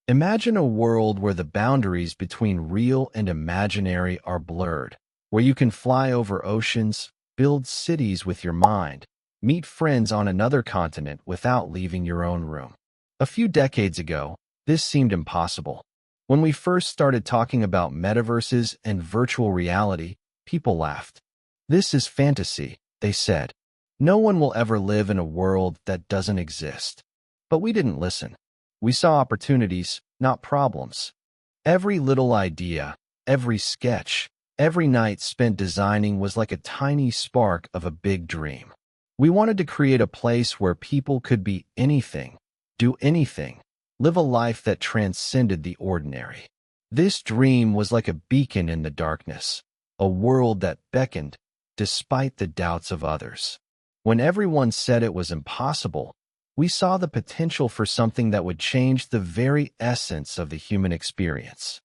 Imagine a world where the boundaries between real and imaginary are blurred, where you can fly over oceans, build cities with your mind, meet friends on another continent without leaving your own room. A few decades ago, this seemed impossible. When we first started talking about metaverses and virtual reality, people laughed. "This is fantasy," they said. "No one will ever live in a world that doesn't exist." But we didn't listen. We saw opportunities, not problems. Every little idea, every sketch, every night spent designing was like a tiny spark of a big dream. We wanted to create a place where people could be anything, do anything, live a life that transcended the ordinary. This dream was like a beacon in the darkness, a world that beckoned, despite the doubts of others. When everyone said it was impossible, we saw the potential for something that would change the very essence of the human experience.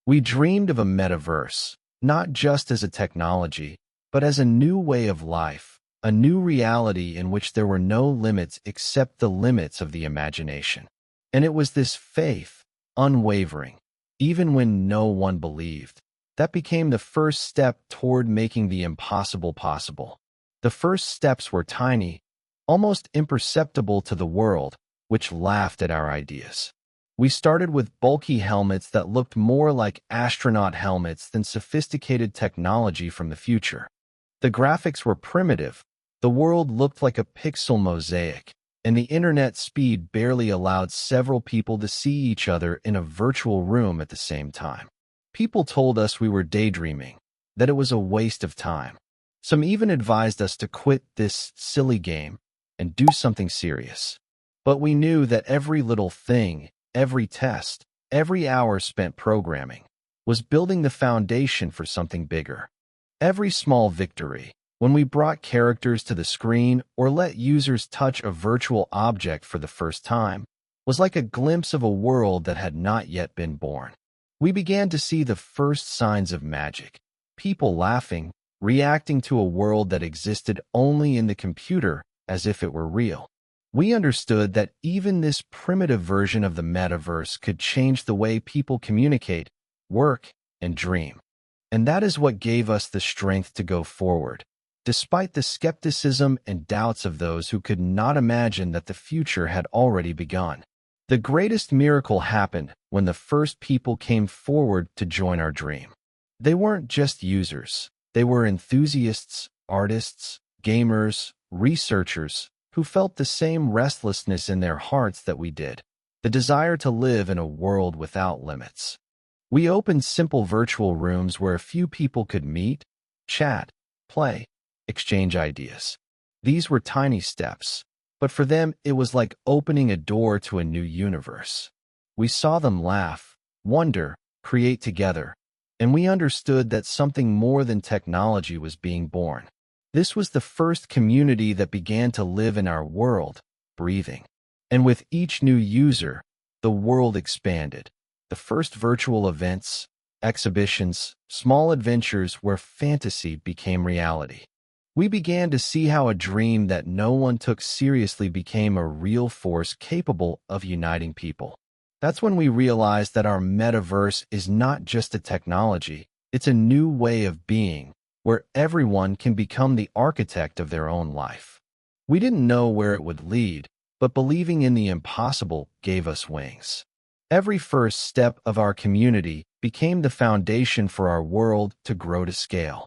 We dreamed of a metaverse, not just as a technology, but as a new way of life, a new reality in which there were no limits except the limits of the imagination. And it was this faith, unwavering, even when no one believed, that became the first step toward making the impossible possible. The first steps were tiny, almost imperceptible to the world, which laughed at our ideas. We started with bulky helmets that looked more like astronaut helmets than sophisticated technology from the future. The graphics were primitive, the world looked like a pixel mosaic, and the internet speed barely allowed several people to see each other in a virtual room at the same time. People told us we were daydreaming, that it was a waste of time. Some even advised us to quit this silly game and do something serious. But we knew that every little thing, every test, every hour spent programming, was building the foundation for something bigger. Every small victory, when we brought characters to the screen or let users touch a virtual object for the first time, was like a glimpse of a world that had not yet been born. We began to see the first signs of magic, people laughing, reacting to a world that existed only in the computer as if it were real. We understood that even this primitive version of the metaverse could change the way people communicate, work, and dream. And that is what gave us the strength to go forward, despite the skepticism and doubts of those who could not imagine that the future had already begun. The greatest miracle happened when the first people came forward to join our dream. They weren't just users. They were enthusiasts, artists, gamers, researchers who felt the same restlessness in their hearts that we did, the desire to live in a world without limits. We opened simple virtual rooms where a few people could meet, chat, play, exchange ideas. These were tiny steps, but for them it was like opening a door to a new universe. We saw them laugh, wonder, create together, and we understood that something more than technology was being born. This was the first community that began to live in our world, breathing. And with each new user, the world expanded. The first virtual events, exhibitions, small adventures where fantasy became reality. We began to see how a dream that no one took seriously became a real force capable of uniting people. That's when we realized that our metaverse is not just a technology, it's a new way of being, where everyone can become the architect of their own life. We didn't know where it would lead, but believing in the impossible gave us wings. Every first step of our community became the foundation for our world to grow to scale.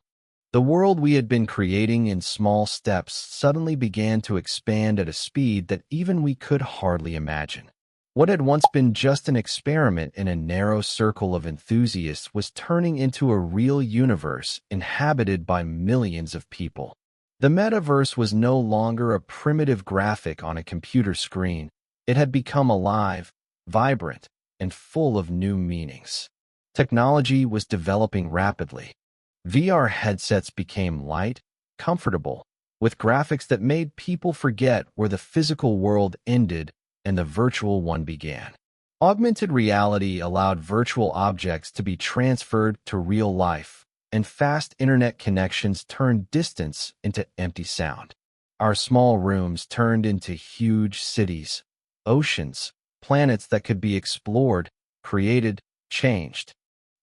The world we had been creating in small steps suddenly began to expand at a speed that even we could hardly imagine. What had once been just an experiment in a narrow circle of enthusiasts was turning into a real universe inhabited by millions of people. The metaverse was no longer a primitive graphic on a computer screen. It had become alive, vibrant, and full of new meanings. Technology was developing rapidly. VR headsets became light, comfortable, with graphics that made people forget where the physical world ended and the virtual one began. Augmented reality allowed virtual objects to be transferred to real life, and fast internet connections turned distance into empty sound. Our small rooms turned into huge cities, oceans, planets that could be explored, created, changed.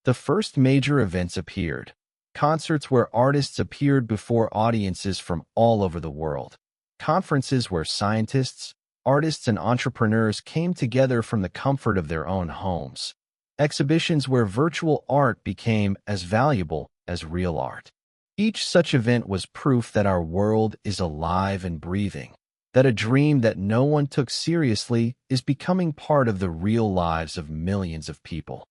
The first major events appeared. Concerts where artists appeared before audiences from all over the world. Conferences where scientists, artists, and entrepreneurs came together from the comfort of their own homes. Exhibitions where virtual art became as valuable as real art. Each such event was proof that our world is alive and breathing, that a dream that no one took seriously is becoming part of the real lives of millions of people.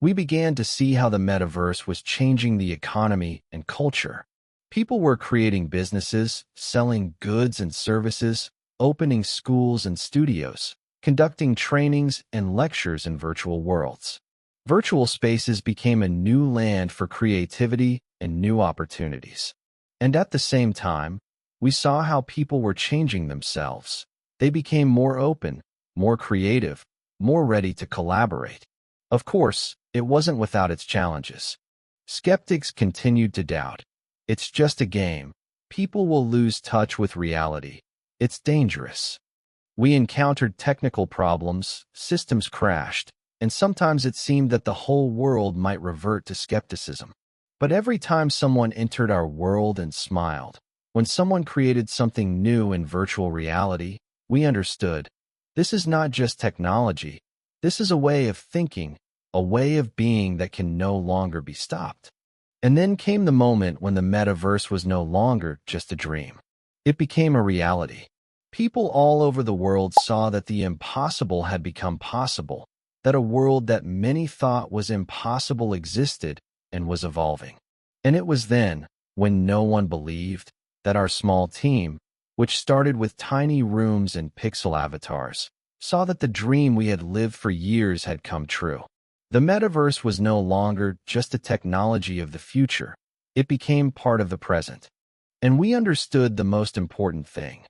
We began to see how the metaverse was changing the economy and culture. People were creating businesses, selling goods and services, opening schools and studios, conducting trainings and lectures in virtual worlds. Virtual spaces became a new land for creativity and new opportunities. And at the same time, we saw how people were changing themselves. They became more open, more creative, more ready to collaborate. Of course, it wasn't without its challenges. Skeptics continued to doubt. It's just a game. People will lose touch with reality. It's dangerous. We encountered technical problems, systems crashed, and sometimes it seemed that the whole world might revert to skepticism. But every time someone entered our world and smiled, when someone created something new in virtual reality, we understood. This is not just technology. This is a way of thinking, a way of being that can no longer be stopped. And then came the moment when the metaverse was no longer just a dream. It became a reality. People all over the world saw that the impossible had become possible, that a world that many thought was impossible existed and was evolving. And it was then, when no one believed, that our small team, which started with tiny rooms and pixel avatars, saw that the dream we had lived for years had come true. The metaverse was no longer just a technology of the future. It became part of the present. And we understood the most important thing.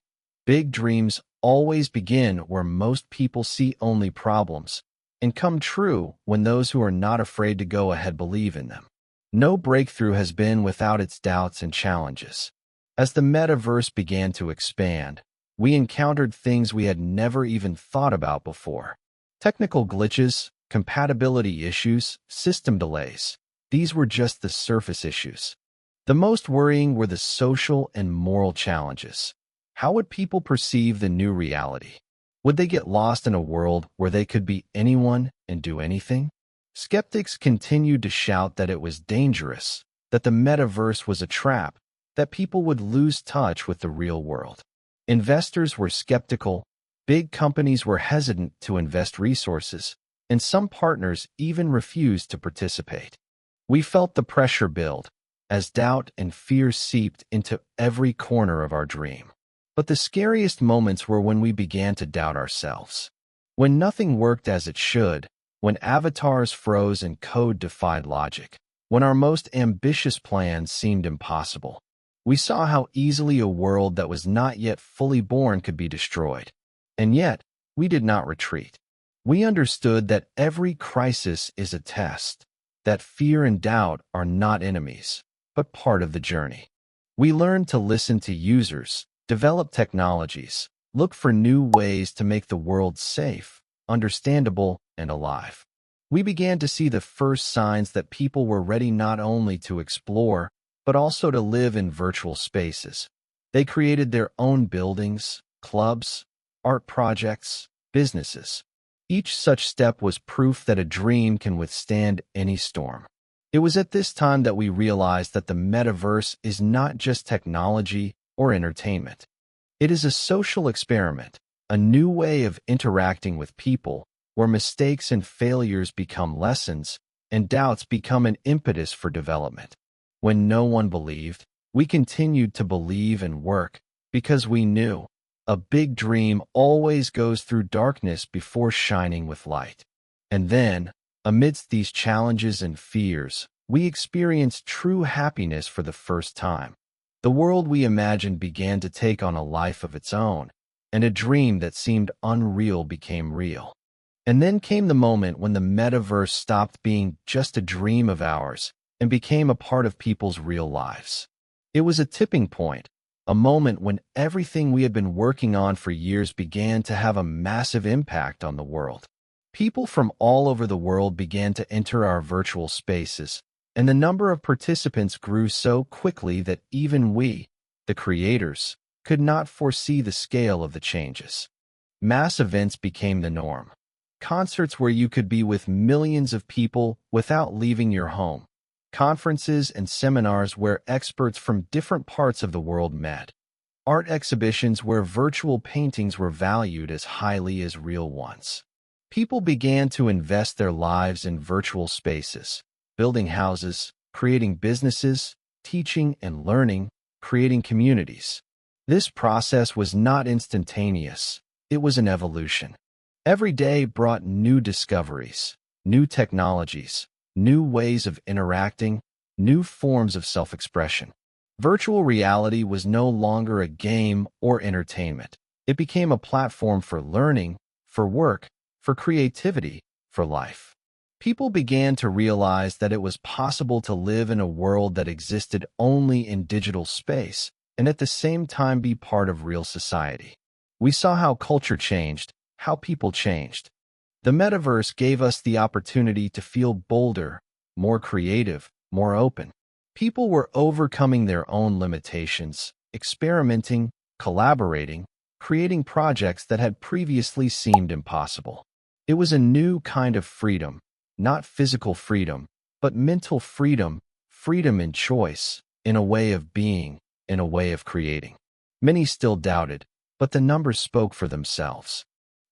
Big dreams always begin where most people see only problems, and come true when those who are not afraid to go ahead believe in them. No breakthrough has been without its doubts and challenges. As the metaverse began to expand, we encountered things we had never even thought about before. Technical glitches, compatibility issues, system delays. These were just the surface issues. The most worrying were the social and moral challenges. How would people perceive the new reality? Would they get lost in a world where they could be anyone and do anything? Skeptics continued to shout that it was dangerous, that the metaverse was a trap, that people would lose touch with the real world. Investors were skeptical, big companies were hesitant to invest resources, and some partners even refused to participate. We felt the pressure build, as doubt and fear seeped into every corner of our dream. But the scariest moments were when we began to doubt ourselves. When nothing worked as it should, when avatars froze and code defied logic, when our most ambitious plans seemed impossible. We saw how easily a world that was not yet fully born could be destroyed. And yet, we did not retreat. We understood that every crisis is a test, that fear and doubt are not enemies, but part of the journey. We learned to listen to users, develop technologies, look for new ways to make the world safe, understandable, and alive. We began to see the first signs that people were ready not only to explore, but also to live in virtual spaces. They created their own buildings, clubs, art projects, businesses. Each such step was proof that a dream can withstand any storm. It was at this time that we realized that the metaverse is not just technology or entertainment. It is a social experiment, a new way of interacting with people, where mistakes and failures become lessons, and doubts become an impetus for development. When no one believed, we continued to believe and work, because we knew a big dream always goes through darkness before shining with light. And then, amidst these challenges and fears, we experienced true happiness for the first time. The world we imagined began to take on a life of its own, and a dream that seemed unreal became real. And then came the moment when the metaverse stopped being just a dream of ours and became a part of people's real lives. It was a tipping point, a moment when everything we had been working on for years began to have a massive impact on the world. People from all over the world began to enter our virtual spaces, and the number of participants grew so quickly that even we, the creators, could not foresee the scale of the changes. Mass events became the norm. Concerts where you could be with millions of people without leaving your home. Conferences and seminars where experts from different parts of the world met. Art exhibitions where virtual paintings were valued as highly as real ones. People began to invest their lives in virtual spaces, building houses, creating businesses, teaching and learning, creating communities. This process was not instantaneous. It was an evolution. Every day brought new discoveries, new technologies, new ways of interacting, new forms of self-expression. Virtual reality was no longer a game or entertainment. It became a platform for learning, for work, for creativity, for life. People began to realize that it was possible to live in a world that existed only in digital space and at the same time be part of real society. We saw how culture changed, how people changed. The metaverse gave us the opportunity to feel bolder, more creative, more open. People were overcoming their own limitations, experimenting, collaborating, creating projects that had previously seemed impossible. It was a new kind of freedom, not physical freedom, but mental freedom, freedom in choice, in a way of being, in a way of creating. Many still doubted, but the numbers spoke for themselves.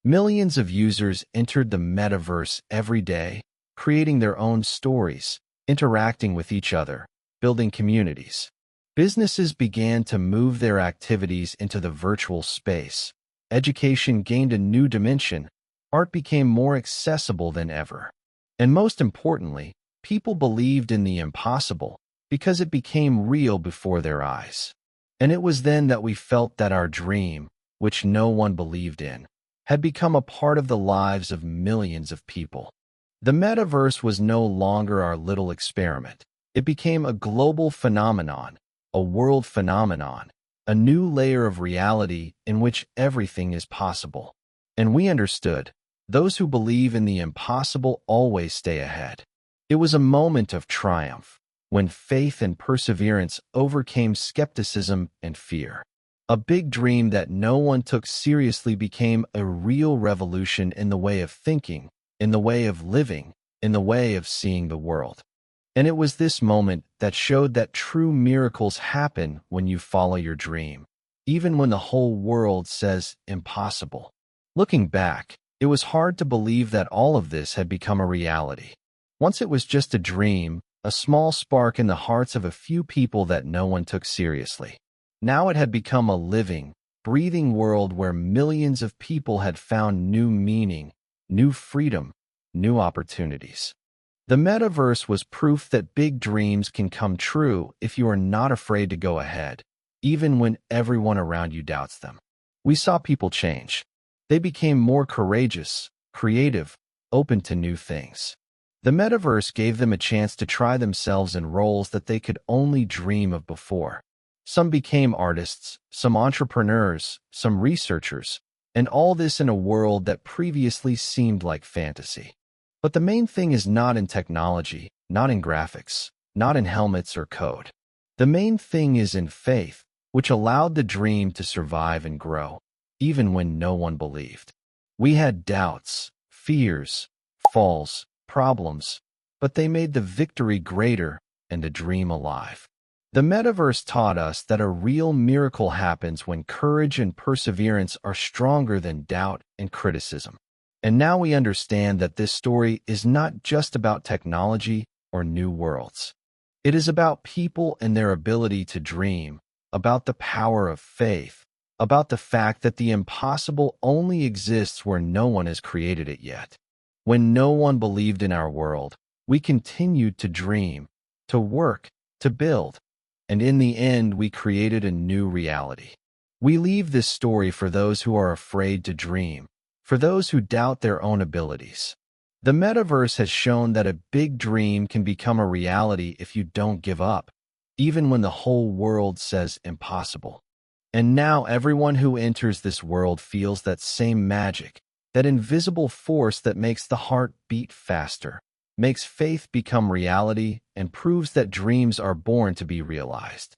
Millions of users entered the metaverse every day, creating their own stories, interacting with each other, building communities. Businesses began to move their activities into the virtual space. Education gained a new dimension. Art became more accessible than ever. And most importantly, people believed in the impossible because it became real before their eyes. And it was then that we felt that our dream, which no one believed in, had become a part of the lives of millions of people. The metaverse was no longer our little experiment. It became a global phenomenon, a world phenomenon, a new layer of reality in which everything is possible. And we understood, those who believe in the impossible always stay ahead. It was a moment of triumph, when faith and perseverance overcame skepticism and fear. A big dream that no one took seriously became a real revolution in the way of thinking, in the way of living, in the way of seeing the world. And it was this moment that showed that true miracles happen when you follow your dream, even when the whole world says impossible. Looking back, it was hard to believe that all of this had become a reality. Once it was just a dream, a small spark in the hearts of a few people that no one took seriously. Now it had become a living, breathing world where millions of people had found new meaning, new freedom, new opportunities. The metaverse was proof that big dreams can come true if you are not afraid to go ahead, even when everyone around you doubts them. We saw people change. They became more courageous, creative, open to new things. The metaverse gave them a chance to try themselves in roles that they could only dream of before. Some became artists, some entrepreneurs, some researchers, and all this in a world that previously seemed like fantasy. But the main thing is not in technology, not in graphics, not in helmets or code. The main thing is in faith, which allowed the dream to survive and grow, even when no one believed. We had doubts, fears, falls, problems, but they made the victory greater and the dream alive. The metaverse taught us that a real miracle happens when courage and perseverance are stronger than doubt and criticism. And now we understand that this story is not just about technology or new worlds. It is about people and their ability to dream, about the power of faith, about the fact that the impossible only exists where no one has created it yet. When no one believed in our world, we continued to dream, to work, to build, and in the end we created a new reality. We leave this story for those who are afraid to dream, for those who doubt their own abilities. The metaverse has shown that a big dream can become a reality if you don't give up, even when the whole world says impossible. And now everyone who enters this world feels that same magic, that invisible force that makes the heart beat faster, makes faith become reality, and proves that dreams are born to be realized.